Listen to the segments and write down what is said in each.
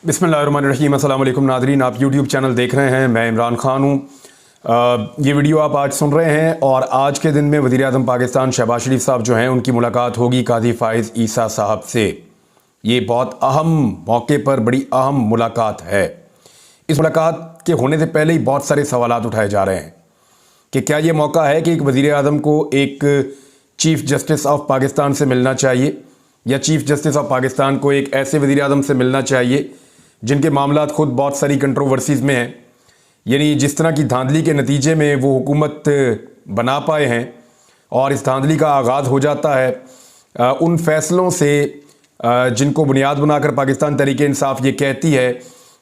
बिस्मिल्लाहिर्रहमानिर्रहीम। अस्सलाम वालेकुम नाज़रीन, आप यूट्यूब चैनल देख रहे हैं। मैं इमरान ख़ान हूँ। ये वीडियो आप आज सुन रहे हैं और आज के दिन में वज़ीर आज़म पाकिस्तान शहबाज शरीफ साहब जो हैं उनकी मुलाकात होगी काजी फ़ाइज़ ईसा साहब से। ये बहुत अहम मौके पर बड़ी अहम मुलाकात है। इस मुलाकात के होने से पहले ही बहुत सारे सवालात उठाए जा रहे हैं कि क्या ये मौका है कि एक वज़ीर आज़म को एक चीफ़ जस्टिस ऑफ पाकिस्तान से मिलना चाहिए या चीफ़ जस्टिस ऑफ पाकिस्तान को एक ऐसे वज़ीर आज़म से मिलना चाहिए जिनके मामलात ख़ुद बहुत सारी कंट्रोवर्सीज़ में हैं, यानी जिस तरह की धांधली के नतीजे में वो हुकूमत बना पाए हैं और इस धांधली का आगाज़ हो जाता है उन फैसलों से जिनको बुनियाद बनाकर पाकिस्तान तहरीक इंसाफ ये कहती है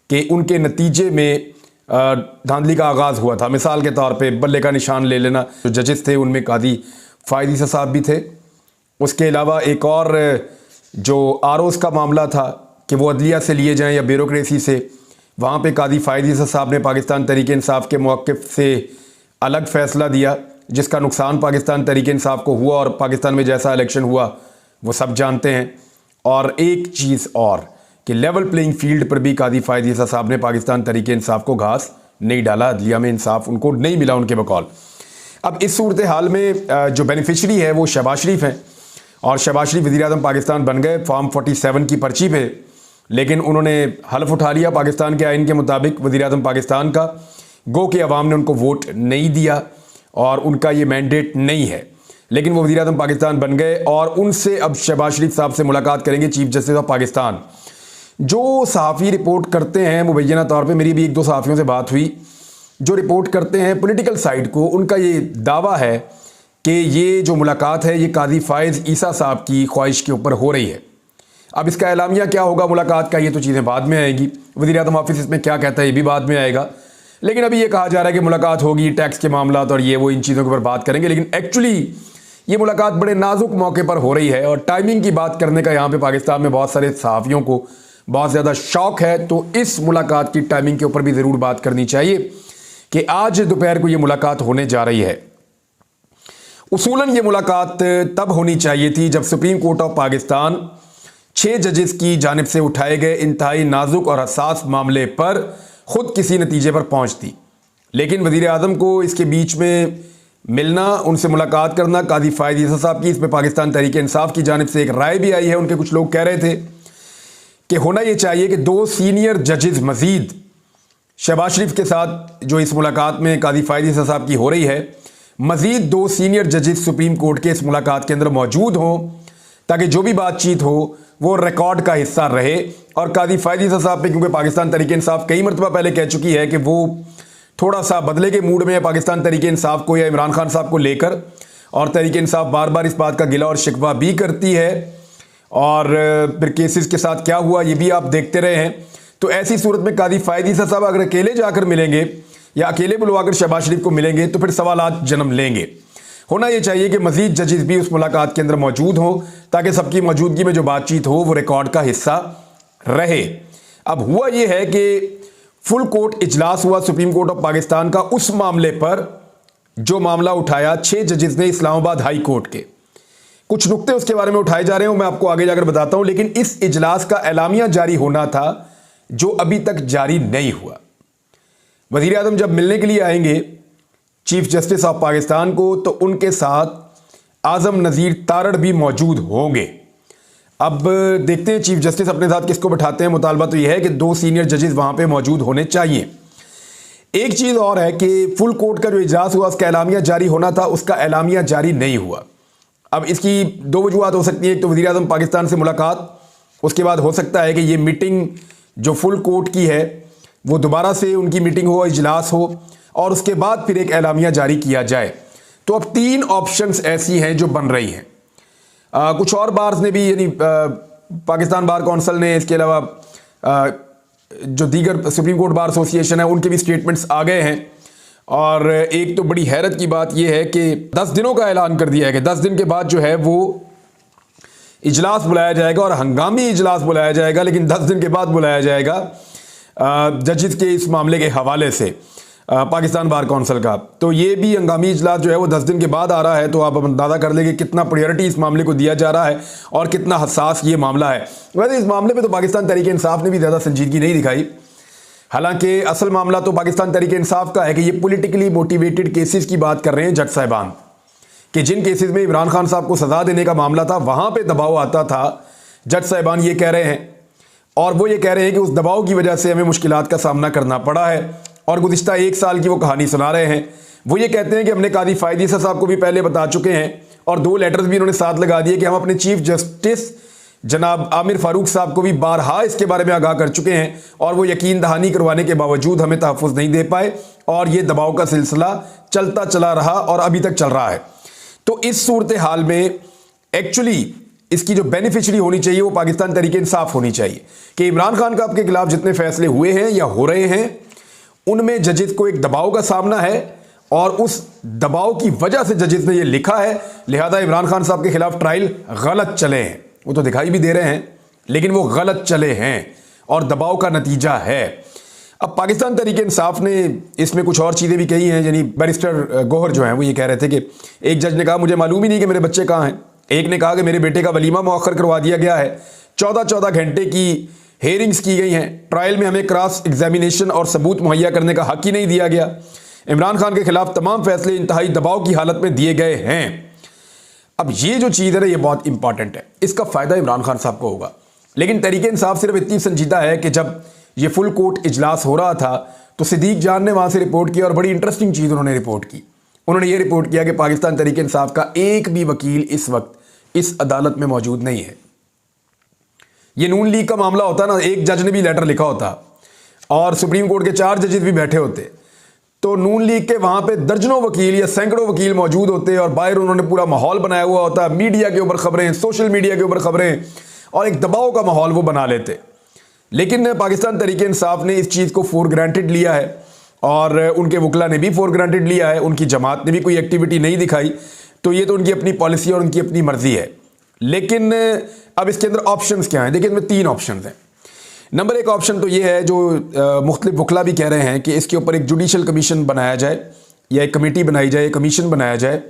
कि उनके नतीजे में धांधली का आगाज़ हुआ था। मिसाल के तौर पे बल्ले का निशान ले लेना। जो जजेस थे उनमें काजी फ़ाइज़ ईसा साहब भी थे। उसके अलावा एक और जो आरओज़ का मामला था कि वो अदलिया से लिए जाएं या ब्यूरोक्रेसी से, वहाँ पे काजी फ़ाइज़ ईसा साहब ने पाकिस्तान तहरीक इंसाफ के मौक़िफ़ से अलग फ़ैसला दिया, जिसका नुकसान पाकिस्तान तहरीक इंसाफ को हुआ और पाकिस्तान में जैसा इलेक्शन हुआ वो सब जानते हैं। और एक चीज़ और कि लेवल प्लेइंग फील्ड पर भी काजी फ़ाइज़ ईसा साहब ने पाकिस्तान तहरीक इंसाफ को घास नहीं डाला, अदलिया में इंसाफ उनको नहीं मिला उनके बकौल। अब इस सूरत हाल में जो बेनिफिशरी है वो शहबाज शरीफ हैं और शहबाज शरीफ वज़ीर आज़म पाकिस्तान बन गए फॉर्म 47 की पर्ची पे, लेकिन उन्होंने हल्फ उठा लिया पाकिस्तान के आइन के मुताबिक वज़ीर आज़म पाकिस्तान का। गो के अवाम ने उनको वोट नहीं दिया और उनका ये मैंडेट नहीं है, लेकिन वो वज़ीर आज़म पाकिस्तान बन गए और उनसे अब शहबाज शरीफ साहब से मुलाकात करेंगे चीफ़ जस्टिस ऑफ पाकिस्तान। जो सहाफ़ी रिपोर्ट करते हैं मुबैना तौर पर, मेरी भी एक दो सहाफ़ियों से बात हुई जो रिपोर्ट करते हैं पॉलिटिकल साइड को, उनका ये दावा है कि ये जो मुलाकात है ये काजी फ़ाइज़ ईसा साहब की ख्वाहिश के ऊपर हो रही है। अब इसका एलामिया क्या होगा मुलाकात का, ये तो चीज़ें बाद में आएंगी। वज़ीर आज़म ऑफिस इसमें क्या कहता है ये भी बाद में आएगा, लेकिन अभी ये कहा जा रहा है कि मुलाकात होगी, टैक्स के मामला और ये वो इन चीज़ों के ऊपर बात करेंगे। लेकिन एक्चुअली ये मुलाकात बड़े नाजुक मौके पर हो रही है और टाइमिंग की बात करने का यहाँ पर पाकिस्तान में बहुत सारे सहाफ़ियों को बहुत ज़्यादा शौक़ है, तो इस मुलाकात की टाइमिंग के ऊपर भी ज़रूर बात करनी चाहिए कि आज दोपहर को ये मुलाकात होने जा रही है। उसूलन ये मुलाकात तब होनी चाहिए थी जब सुप्रीम कोर्ट ऑफ पाकिस्तान 6 जजेस की जानिब से उठाए गए इंतहाई नाजुक और हसास मामले पर ख़ुद किसी नतीजे पर पहुंचती, लेकिन वज़ीर आज़म को इसके बीच में मिलना, उनसे मुलाकात करना काजी फ़ाइज़ ईसा साहब की, इस पर पाकिस्तान तहरीक इंसाफ की जानिब से एक राय भी आई है। उनके कुछ लोग कह रहे थे कि होना ये चाहिए कि 2 सीनियर जजेस मज़ीद शहबाज शरीफ के साथ जो इस मुलाकात में काजी फ़ाइज़ ईसा साहब की हो रही है, मज़ीद 2 सीनियर जजेस सुप्रीम कोर्ट के इस मुलाकात के अंदर मौजूद हों ताकि जो भी बातचीत हो वो रिकॉर्ड का हिस्सा रहे। और काजी फ़ाइज़ ईसा साहब पे क्योंकि पाकिस्तान तहरीक इंसाफ कई मरतबा पहले कह चुकी है कि वो थोड़ा सा बदले के मूड में है पाकिस्तान तहरीक इंसाफ को या इमरान खान साहब को लेकर, और तहरीक इंसाफ बार बार इस बात का गिला और शिकवा भी करती है और फिर केसेस के साथ क्या हुआ ये भी आप देखते रहे हैं। तो ऐसी सूरत में काजी फ़ाइज़ ईसा साहब अगर अकेले जाकर मिलेंगे या अकेले बुलवाकर शहबाज शरीफ को मिलेंगे तो फिर सवालात जन्म लेंगे। होना ये चाहिए कि मज़ीद जजेस भी उस मुलाकात के अंदर मौजूद हों ताकि सबकी मौजूदगी में जो बातचीत हो वो रिकॉर्ड का हिस्सा रहे। अब हुआ ये है कि फुल कोर्ट इजलास हुआ सुप्रीम कोर्ट ऑफ पाकिस्तान का उस मामले पर जो मामला उठाया 6 जजेस ने इस्लामाबाद हाई कोर्ट के। कुछ नुक्ते उसके बारे में उठाए जा रहे हैं, मैं आपको आगे जाकर बताता हूं, लेकिन इस इजलास का एलामिया जारी होना था जो अभी तक जारी नहीं हुआ। वज़ीर आज़म जब मिलने के लिए आएंगे चीफ जस्टिस ऑफ पाकिस्तान को तो उनके साथ आज़म नज़ीर तारड़ भी मौजूद होंगे। अब देखते हैं चीफ जस्टिस अपने साथ किसको बैठाते हैं। मुतालबा तो यह है कि 2 सीनियर जजेस वहाँ पे मौजूद होने चाहिए। एक चीज़ और है कि फुल कोर्ट का जो इजलास हुआ उसका एलामिया जारी होना था, उसका एलामिया जारी नहीं हुआ। अब इसकी 2 वजूहत हो सकती हैं। एक तो वज़ीर आज़म पाकिस्तान से मुलाकात, उसके बाद हो सकता है कि ये मीटिंग जो फुल कोर्ट की है वो दोबारा से उनकी मीटिंग हो, इजलास हो और उसके बाद फिर एक एलामिया जारी किया जाए। तो अब 3 ऑप्शंस ऐसी हैं जो बन रही हैं। कुछ और बार्स ने भी, यानी पाकिस्तान बार कौंसिल ने, इसके अलावा जो दीगर सुप्रीम कोर्ट बार एसोसिएशन है उनके भी स्टेटमेंट्स आ गए हैं। और एक तो बड़ी हैरत की बात यह है कि 10 दिनों का ऐलान कर दिया है कि 10 दिन के बाद जो है वो इजलास बुलाया जाएगा और हंगामी इजलास बुलाया जाएगा, लेकिन 10 दिन के बाद बुलाया जाएगा जजेस के इस मामले के हवाले से। पाकिस्तान बार कौंसिल का। तो ये भी हंगामी इजलास जो है वो 10 दिन के बाद आ रहा है, तो आप अंदाज़ा कर लेंगे कितना प्रायोरिटी इस मामले को दिया जा रहा है और कितना हसास ये मामला है। वैसे इस मामले पे तो पाकिस्तान तहरीक इंसाफ ने भी ज़्यादा संजीदगी नहीं दिखाई। हालांकि असल मामला तो पाकिस्तान तहरीक इंसाफ का है कि ये पॉलिटिकली मोटिवेटेड केसेस की बात कर रहे हैं जज साहिबान, कि जिन केसेस में इमरान खान साहब को सज़ा देने का मामला था वहाँ पर दबाव आता था। जज साहिबान ये कह रहे हैं, और वो ये कह रहे हैं कि उस दबाव की वजह से हमें मुश्किलात का सामना करना पड़ा है, और गुज़िश्ता 1 साल की वो कहानी सुना रहे हैं। वो ये कहते हैं कि हमने कादी फ़ायद ईसा साहब को भी पहले बता चुके हैं, और 2 लेटर्स भी उन्होंने साथ लगा दिए कि हम अपने चीफ जस्टिस जनाब आमिर फारूक साहब को भी बारहा इसके बारे में आगाह कर चुके हैं, और वो यकीन दहानी करवाने के बावजूद हमें तहफ़्फ़ुज़ नहीं दे पाए, और ये दबाव का सिलसिला चलता चला रहा और अभी तक चल रहा है। तो इस सूरत हाल में एक्चुअली इसकी जो बेनिफिशरी होनी चाहिए वो पाकिस्तान तहरीक इंसाफ होनी चाहिए, कि इमरान खान का आपके खिलाफ जितने फैसले हुए हैं या हो रहे हैं उनमें जजेस को एक दबाव का सामना है, और उस दबाव की वजह से जजेस ने ये लिखा है, लिहाजा इमरान खान साहब के खिलाफ ट्रायल गलत चले हैं। वो तो दिखाई भी दे रहे हैं, लेकिन वो गलत चले हैं और दबाव का नतीजा है। अब पाकिस्तान तहरीक इंसाफ ने इसमें कुछ और चीज़ें भी कही हैं, यानी बैरिस्टर गोहर जो हैं वो ये कह रहे थे कि एक जज ने कहा मुझे मालूम ही नहीं कि मेरे बच्चे कहाँ हैं, एक ने कहा कि मेरे बेटे का वलीमा मुअख्खर करवा दिया गया है, 14-14 घंटे की हेयरिंग्स की गई हैं, ट्रायल में हमें क्रॉस एग्जामिनेशन और सबूत मुहैया करने का हक ही नहीं दिया गया, इमरान खान के खिलाफ तमाम फैसले इंतहाई दबाव की हालत में दिए गए हैं। अब ये जो चीज़ है ना ये बहुत इंपॉर्टेंट है, इसका फ़ायदा इमरान खान साहब को होगा। लेकिन तहरीक इंसाफ सिर्फ इतनी संजीदा है कि जब ये फुल कोर्ट इजलास हो रहा था तो सिद्दीक जान ने वहाँ से रिपोर्ट किया, और बड़ी इंटरेस्टिंग चीज़ उन्होंने रिपोर्ट की। उन्होंने ये रिपोर्ट किया कि पाकिस्तान तहरीक इंसाफ का एक भी वकील इस वक्त इस अदालत में मौजूद नहीं है। ये नून लीग का मामला होता ना, एक जज ने भी लेटर लिखा होता और सुप्रीम कोर्ट के 4 जजेस भी बैठे होते, तो नून लीग के वहाँ पे दर्जनों वकील या सैकड़ों वकील मौजूद होते, और बाहर उन्होंने पूरा माहौल बनाया हुआ होता, मीडिया के ऊपर खबरें, सोशल मीडिया के ऊपर खबरें, और एक दबाव का माहौल वो बना लेते। लेकिन पाकिस्तान तहरीक इंसाफ ने इस चीज़ को फॉर ग्रांटेड लिया है, और उनके वकला ने भी फॉर ग्रांटेड लिया है, उनकी जमात ने भी कोई एक्टिविटी नहीं दिखाई। तो ये तो उनकी अपनी पॉलिसी और उनकी अपनी मर्जी है। लेकिन अब इसके अंदर ऑप्शंस क्या हैं? देखिए, इसमें 3 ऑप्शंस हैं। नंबर 1 ऑप्शन तो ये है जो मुख्तलिफ वकला भी कह रहे हैं कि इसके ऊपर एक जुडिशल कमीशन बनाया जाए, या एक कमेटी बनाई जाए, कमीशन बनाया जाए,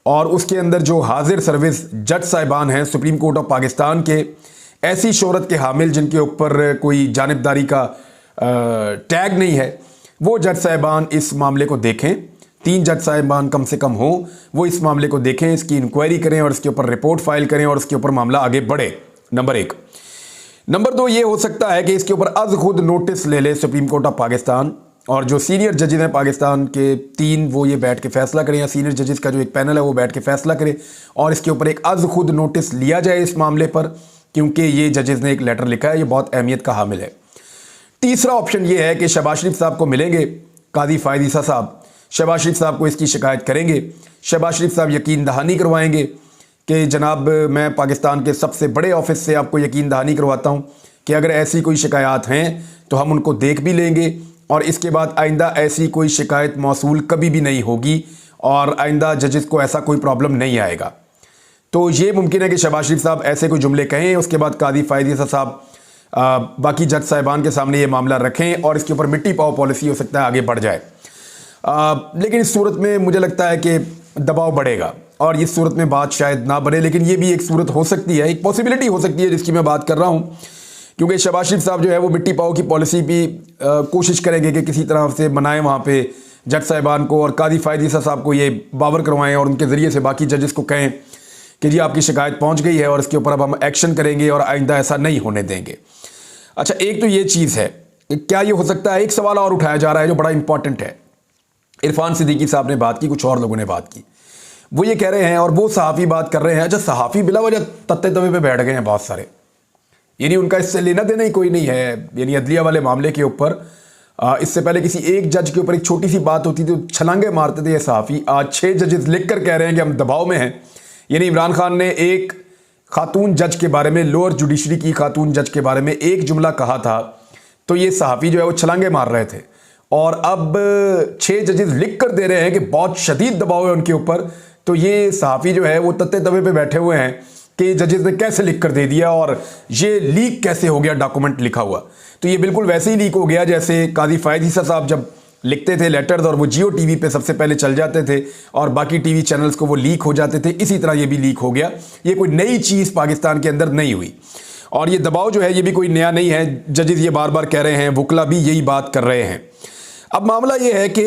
और उसके अंदर जो हाजिर सर्विस जज साहिबान हैं सुप्रीम कोर्ट ऑफ पाकिस्तान के, ऐसी शोहरत के हामिल जिनके ऊपर कोई जानिबदारी का टैग नहीं है, वो जज साहिबान इस मामले को देखें। 3 जज साहिबान कम से कम हो, वो इस मामले को देखें, इसकी इंक्वायरी करें और इसके ऊपर रिपोर्ट फाइल करें और उसके ऊपर मामला आगे बढ़े। नंबर 1। नंबर 2 ये हो सकता है कि इसके ऊपर अज खुद नोटिस ले ले सुप्रीम कोर्ट ऑफ पाकिस्तान, और जो सीनियर जजेस हैं पाकिस्तान के 3 वो ये बैठ के फैसला करें, या सीनियर जजेस का जो एक पैनल है वो बैठ के फैसला करे, और इसके ऊपर एक अज खुद नोटिस लिया जाए इस मामले पर, क्योंकि ये जजेस ने एक लेटर लिखा है, ये बहुत अहमियत का हामिल है। तीसरा ऑप्शन ये है कि शहबाज शरीफ साहब को मिलेंगे कादी फ़ायद ईसा साहब, शहबाज शरीफ साहब को इसकी शिकायत करेंगे, शहबाज शरीफ साहब यकीन दहानी करवाएंगे कि जनाब मैं पाकिस्तान के सबसे बड़े ऑफिस से आपको यकीन दहानी करवाता हूँ कि अगर ऐसी कोई शिकायत हैं तो हम उनको देख भी लेंगे, और इसके बाद आइंदा ऐसी कोई शिकायत मौसूल कभी भी नहीं होगी, और आइंदा जजेस को ऐसा कोई प्रॉब्लम नहीं आएगा। तो ये मुमकिन है कि शहबाज शरीफ साहब ऐसे कोई जुमले कहें, उसके बाद कादी फ़ायद ईसा साहब बाकी जज साहिबान के सामने ये मामला रखें, और इसके ऊपर मिट्टी पाव पॉलिसी हो सकता है आगे बढ़ जाए। लेकिन इस सूरत में मुझे लगता है कि दबाव बढ़ेगा, और इस सूरत में बात शायद ना बढ़े, लेकिन ये भी एक सूरत हो सकती है, एक पॉसिबिलिटी हो सकती है जिसकी मैं बात कर रहा हूँ, क्योंकि शहबाज शरीफ साहब जो है वो मिट्टी पाव की पॉलिसी भी कोशिश करेंगे कि किसी तरह से बनाएं वहाँ पे जज साहिबान को, और कादी फ़ायद ईसा साहब को ये बावर करवाएं, और उनके ज़रिए से बाकी जजेस को कहें कि जी आपकी शिकायत पहुँच गई है और इसके ऊपर अब हम एक्शन करेंगे और आइंदा ऐसा नहीं होने देंगे। अच्छा, एक तो ये चीज़ है, क्या ये हो सकता है? एक सवाल और उठाया जा रहा है जो बड़ा इंपॉर्टेंट है। इरफान सिद्दीकी साहब ने बात की, कुछ और लोगों ने बात की, वो ये कह रहे हैं, और वो सहाफ़ी बात कर रहे हैं, अच्छा सहाफ़ी बिला वजह तत्ते तवे पे बैठ गए हैं बहुत सारे, यानी उनका इससे लेना देना ही कोई नहीं है। यानी अदलिया वाले मामले के ऊपर इससे पहले किसी एक जज के ऊपर एक छोटी सी बात होती थी तो छलांगे मारते थे ये सहाफ़ी, आज 6 जजेस लिख कर कह रहे हैं कि हम दबाव में हैं। यानी इमरान खान ने एक खातून जज के बारे में, लोअर जुडिशरी की खातून जज के बारे में एक जुमला कहा था, तो ये सहाफ़ी जो है वो छलांगे मार रहे थे, और अब 6 जजेस लिख कर दे रहे हैं कि बहुत शदीद दबाव है उनके ऊपर। तो ये सहाफ़ी जो है वो तत्ते तवे पे बैठे हुए हैं कि जजेस ने कैसे लिख कर दे दिया, और ये लीक कैसे हो गया डॉक्यूमेंट लिखा हुआ। तो ये बिल्कुल वैसे ही लीक हो गया जैसे कादी फ़ायद ईसा साहब जब लिखते थे लेटर्स और वो जियो टीवी पे सबसे पहले चल जाते थे और बाकी टीवी चैनल्स को वो लीक हो जाते थे। इसी तरह ये भी लीक हो गया। ये कोई नई चीज़ पाकिस्तान के अंदर नहीं हुई और ये दबाव जो है ये भी कोई नया नहीं है। जजेस ये बार बार कह रहे हैं, वकला भी यही बात कर रहे हैं। अब मामला ये है कि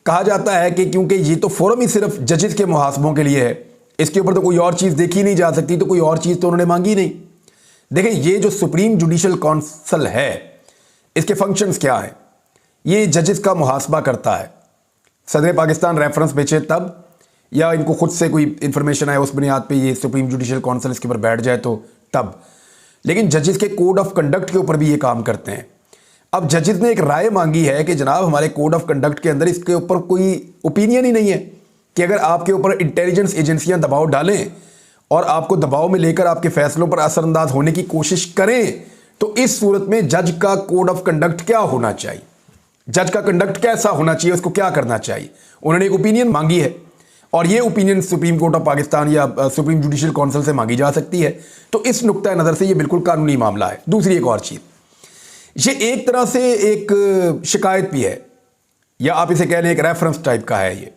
कहा जाता है कि क्योंकि ये तो फोरम ही सिर्फ जजेस के मुहासबों के लिए है, इसके ऊपर तो कोई और चीज़ देखी नहीं जा सकती, तो कोई और चीज़ तो उन्होंने मांगी नहीं। देखें, ये जो सुप्रीम जुडिशल काउंसिल है, इसके फंक्शंस क्या हैं? ये जजेस का मुहासबा करता है। सदर पाकिस्तान रेफरेंस बेचे तब, या इनको खुद से कोई इंफॉर्मेशन आए उस बुनियाद पे ये सुप्रीम जुडिशल काउंसिल इसके ऊपर बैठ जाए तो तब। लेकिन जजेस के कोड ऑफ कंडक्ट के ऊपर भी ये काम करते हैं। अब जजेस ने एक राय मांगी है कि जनाब हमारे कोड ऑफ कंडक्ट के अंदर इसके ऊपर कोई ओपिनियन ही नहीं है कि अगर आपके ऊपर इंटेलिजेंस एजेंसियां दबाव डालें और आपको दबाव में लेकर आपके फैसलों पर असरअंदाज होने की कोशिश करें, तो इस सूरत में जज का कोड ऑफ कंडक्ट क्या होना चाहिए, जज का कंडक्ट कैसा होना चाहिए, उसको क्या करना चाहिए। उन्होंने एक ओपिनियन मांगी है और ये opinion supreme court of Pakistan या सुप्रीम जुडिशल काउंसिल से मांगी जा सकती है। तो इस नुक्ता नज़र से ये बिल्कुल कानूनी मामला है। दूसरी एक और चीज़, ये एक तरह से एक शिकायत भी है, या आप इसे कह लें एक रेफरेंस टाइप का है। ये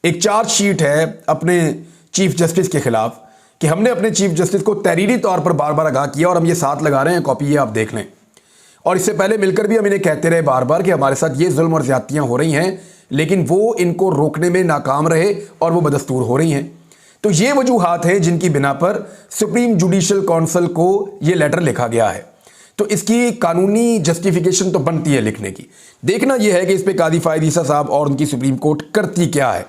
एक चार्जशीट है अपने चीफ जस्टिस के खिलाफ कि हमने अपने चीफ जस्टिस को तहरीरी तौर पर बार बार आगाह किया और हम ये साथ लगा रहे हैं, कॉपी ये आप देख लें। और इससे पहले मिलकर भी हम इन्हें कहते रहे बार बार कि हमारे साथ ये जुल्म और ज्यादतियां हो रही हैं, लेकिन वो इनको रोकने में नाकाम रहे और वो बदस्तूर हो रही हैं। तो ये वजूहात हैं जिनकी बिना पर सुप्रीम जुडिशल काउंसिल को ये लेटर लिखा गया है। तो इसकी कानूनी जस्टिफिकेशन तो बनती है लिखने की। देखना यह है कि इस पर कादी फायद ईसा साहब और उनकी सुप्रीम कोर्ट करती क्या है।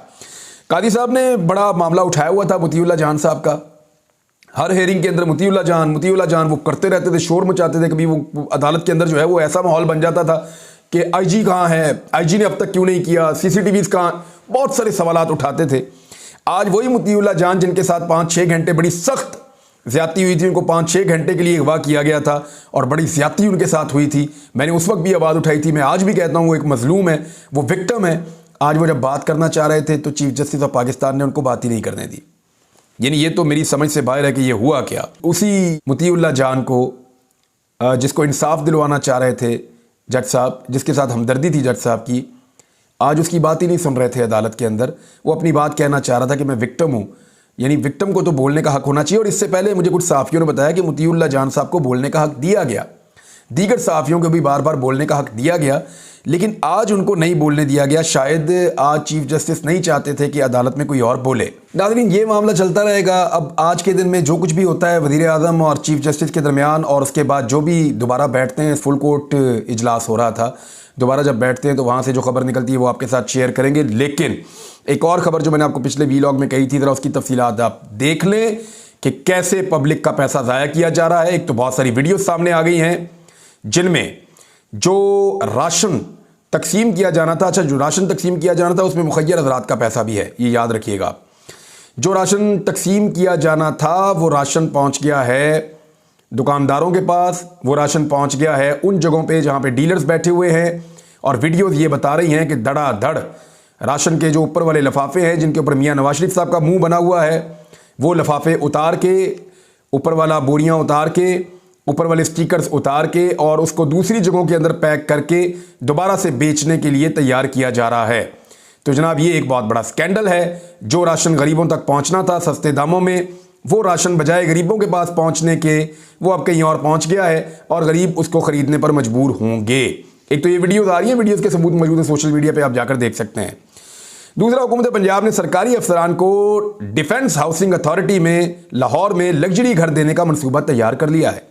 कादी साहब ने बड़ा मामला उठाया हुआ था मुतीउल्लाह जान साहब का। हर हेयरिंग के अंदर मुतीउल्लाह जान वो करते रहते थे, शोर मचाते थे। कभी वो अदालत के अंदर जो है वो ऐसा माहौल बन जाता था कि आईजी कहाँ है, आईजी ने अब तक क्यों नहीं किया, सीसीटीवी कहाँ, बहुत सारे सवालात उठाते थे। आज वही मुतीउल्लाह जान जिनके साथ 5-6 घंटे बड़ी सख्त ज्यादती हुई थी, उनको 5-6 घंटे के लिए अगवा किया गया था और बड़ी ज्यादती उनके साथ हुई थी। मैंने उस वक्त भी आवाज़ उठाई थी, मैं आज भी कहता हूँ वो एक मजलूम है, वो विक्टिम है। आज वो जब बात करना चाह रहे थे तो चीफ जस्टिस ऑफ पाकिस्तान ने उनको बात ही नहीं करने दी। यानी ये तो मेरी समझ से बाहर है कि ये हुआ क्या। उसी मुतीउल्लाह जान को जिसको इंसाफ दिलवाना चाह रहे थे जज साहब, जिसके साथ हमदर्दी थी जज साहब की, आज उसकी बात ही नहीं सुन रहे थे अदालत के अंदर। वो अपनी बात कहना चाह रहा था कि मैं विक्टिम हूँ, यानी विक्टिम को तो बोलने का हक होना चाहिए। और इससे पहले मुझे कुछ सहाफ़ियों ने बताया कि मुतीउल्लाह जान साहब को बोलने का हक दिया गया, दीगर सहाफ़ियों को भी बार बार बोलने का हक दिया गया, लेकिन आज उनको नहीं बोलने दिया गया। शायद आज चीफ जस्टिस नहीं चाहते थे कि अदालत में कोई और बोले। नाज़रीन, ये मामला चलता रहेगा। अब आज के दिन में जो कुछ भी होता है वज़ीर आज़म और चीफ जस्टिस के दरमियान, और उसके बाद जो भी दोबारा बैठते हैं, फुल कोर्ट इजलास हो रहा था, दोबारा जब बैठते हैं तो वहाँ से जो खबर निकलती है वो आपके साथ शेयर करेंगे। लेकिन एक और खबर जो मैंने आपको पिछले वीलॉग में कही थी, ज़रा उसकी तफसीलात आप देख लें कि कैसे पब्लिक का पैसा ज़ाया किया जा रहा है। एक तो बहुत सारी वीडियो सामने आ गई हैं जिनमें जो राशन तकसीम किया जाना था, अच्छा जो राशन तकसीम किया जाना था उसमें मुखय्यर हज़रात का पैसा भी है, ये याद रखिएगा आप। जो राशन तकसीम किया जाना था वो राशन पहुंच गया है दुकानदारों के पास, वो राशन पहुंच गया है उन जगहों पे जहां पे डीलर्स बैठे हुए हैं। और वीडियोज़ ये बता रही हैं कि धड़ाधड़ राशन के जो ऊपर वाले लिफाफे हैं जिनके ऊपर मियां नवाज शरीफ साहब का मुंह बना हुआ है, वो लिफाफे उतार के, ऊपर वाला बोरियां उतार के, ऊपर वाले स्टिकर्स उतार के और उसको दूसरी जगहों के अंदर पैक करके दोबारा से बेचने के लिए तैयार किया जा रहा है। तो जनाब ये एक बहुत बड़ा स्कैंडल है। जो राशन गरीबों तक पहुंचना था सस्ते दामों में, वो राशन बजाय गरीबों के पास पहुंचने के वो अब कहीं और पहुंच गया है और गरीब उसको खरीदने पर मजबूर होंगे। एक तो ये वीडियोस आ रही हैं, वीडियोस के सबूत मौजूद हैं सोशल मीडिया पे, आप जाकर देख सकते हैं। दूसरा, हुकूमत पंजाब ने सरकारी अफसरान को डिफेंस हाउसिंग अथॉरिटी में लाहौर में लग्जरी घर देने का मनसूबा तैयार कर लिया है।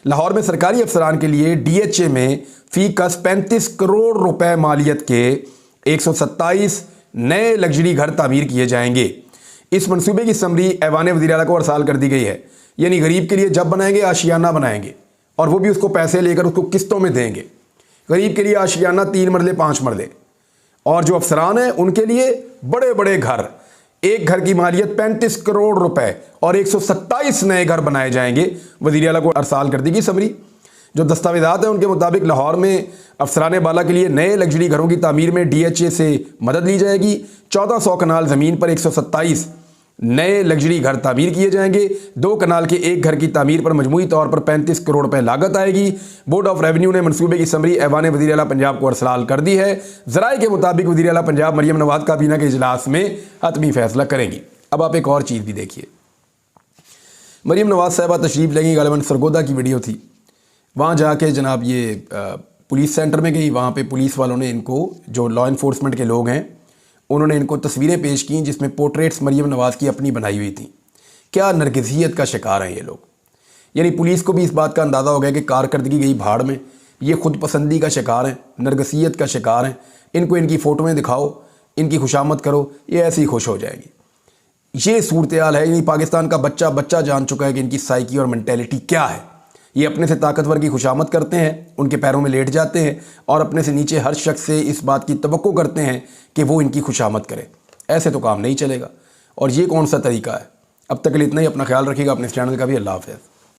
लाहौर में सरकारी अफसरान के लिए DHA में फी कस 35 करोड़ रुपए मालियत के 127 नए लग्जरी घर तामीर किए जाएंगे। इस मनसूबे की समरी ऐवान वज़ीर आला को अरसाल कर दी गई है। यानी गरीब के लिए जब बनाएंगे आशियाना बनाएंगे और वो भी उसको पैसे लेकर उसको किस्तों में देंगे। गरीब के लिए आशियाना 3 मरले 5 मरले, और जो अफसरान हैं उनके लिए बड़े बड़े घर। एक घर की मालियत 35 करोड़ रुपए और 127 नए घर बनाए जाएंगे। वज़ीर आला को अरसाल कर दी गई समरी। जो दस्तावेज़ात हैं उनके मुताबिक लाहौर में अफसरान बाला के लिए नए लग्जरी घरों की तामीर में DHA से मदद ली जाएगी। 1400 कनाल ज़मीन पर 127 नए लग्जरी घर तामीर किए जाएंगे। 2 कनाल के एक घर की तामीर पर मजमूई तौर पर 35 करोड़ रुपए लागत आएगी। बोर्ड ऑफ रेवेन्यू ने मंसूबे की समरी ऐवान वज़ीर आला पंजाब को अरसलाल कर दी है। ज़राए के मुताबिक वज़ीर आला पंजाब मरियम नवाज काबीना के इजलास में हतमी फैसला करेंगी। अब आप एक और चीज़ भी देखिए, मरियम नवाज साहबा तशरीफ़ लेंगी, गालिबन सरगोदा की वीडियो थी, वहाँ जाके जनाब ये पुलिस सेंटर में गई। वहाँ पे पुलिस वालों ने इनको, जो लॉ इन्फोर्समेंट के लोग हैं, उन्होंने इनको तस्वीरें पेश की जिसमें पोर्ट्रेट्स मरियम नवाज की अपनी बनाई हुई थी। क्या नरगिसियत का शिकार हैं ये लोग। यानी पुलिस को भी इस बात का अंदाज़ा हो गया कि कारकर्दगी गई भाड़ में, ये खुद पसंदी का शिकार हैं, नरगिसियत का शिकार हैं। इनको इनकी फ़ोटोएँ दिखाओ, इनकी खुशामद करो, ये ऐसे ही खुश हो जाएगी। ये सूरत हाल है। यानी पाकिस्तान का बच्चा बच्चा जान चुका है कि इनकी साइकी और मेंटेलिटी क्या है। ये अपने से ताकतवर की खुशामद करते हैं, उनके पैरों में लेट जाते हैं और अपने से नीचे हर शख्स से इस बात की तवक्को करते हैं कि वो इनकी खुशामद करे। ऐसे तो काम नहीं चलेगा और ये कौन सा तरीका है। अब तक के लिए इतना ही। अपना ख्याल रखिएगा, अपने इस चैनल का भी। अल्लाह हाफ़िज़।